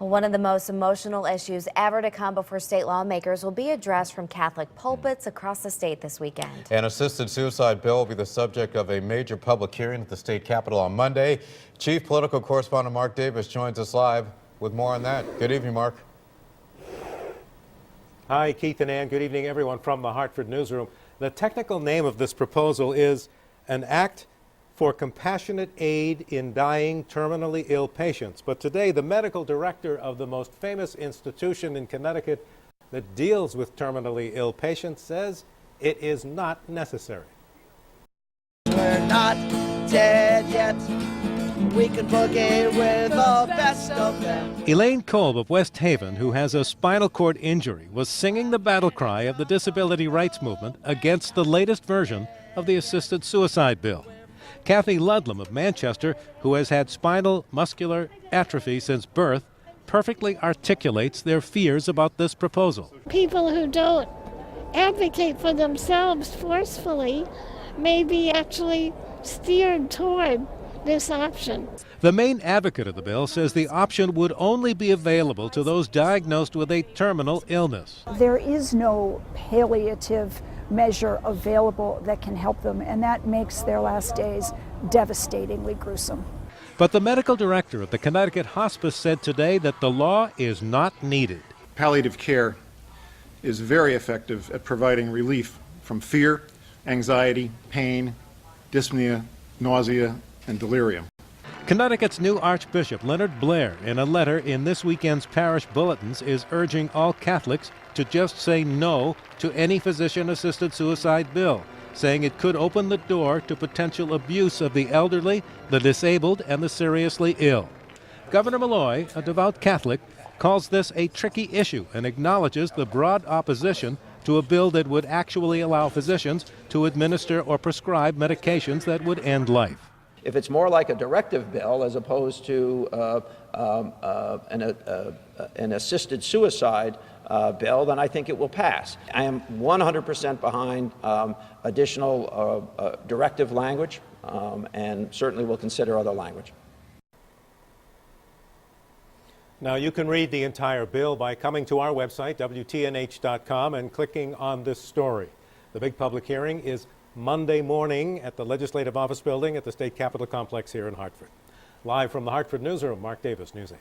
One of the most emotional issues ever to come before state lawmakers will be addressed from Catholic pulpits across the state this weekend. An assisted suicide bill will be the subject of a major public hearing at the state capitol on Monday. Chief political correspondent Mark Davis joins us live with more on that. Good evening, Mark. Hi, Keith and Ann. Good evening, everyone from the Hartford Newsroom. The technical name of this proposal is an Act for Compassionate Aid in Dying Terminally Ill Patients. But today, the medical director of the most famous institution in Connecticut that deals with terminally ill patients says it is not necessary. We're not dead yet. We can boogie with the best of them. Elaine Kolb of West Haven, who has a spinal cord injury, was singing the battle cry of the disability rights movement against the latest version of the assisted suicide bill. Kathy Ludlam of Manchester, who has had spinal muscular atrophy since birth, perfectly articulates their fears about this proposal. People who don't advocate for themselves forcefully may be actually steered toward this option. The main advocate of the bill says the option would only be available to those diagnosed with a terminal illness. There is no palliative measure available that can help them, and that makes their last days devastatingly gruesome. But the medical director of the Connecticut Hospice said today that the law is not needed. Palliative care is very effective at providing relief from fear, anxiety, pain, dyspnea, nausea, and delirium. Connecticut's new Archbishop Leonard Blair, in a letter in this weekend's parish bulletins, is urging all Catholics to just say no to any physician-assisted suicide bill, saying it could open the door to potential abuse of the elderly, the disabled, and the seriously ill. Governor Malloy, a devout Catholic, calls this a tricky issue and acknowledges the broad opposition to a bill that would actually allow physicians to administer or prescribe medications that would end life. If it's more like a directive bill as opposed to an assisted suicide bill, then I think it will pass. I am 100% behind additional directive language and certainly will consider other language. Now, you can read the entire bill by coming to our website, WTNH.com, and clicking on this story. The big public hearing is Monday morning at the Legislative Office Building at the State Capitol Complex here in Hartford. Live from the Hartford Newsroom, Mark Davis, News 8.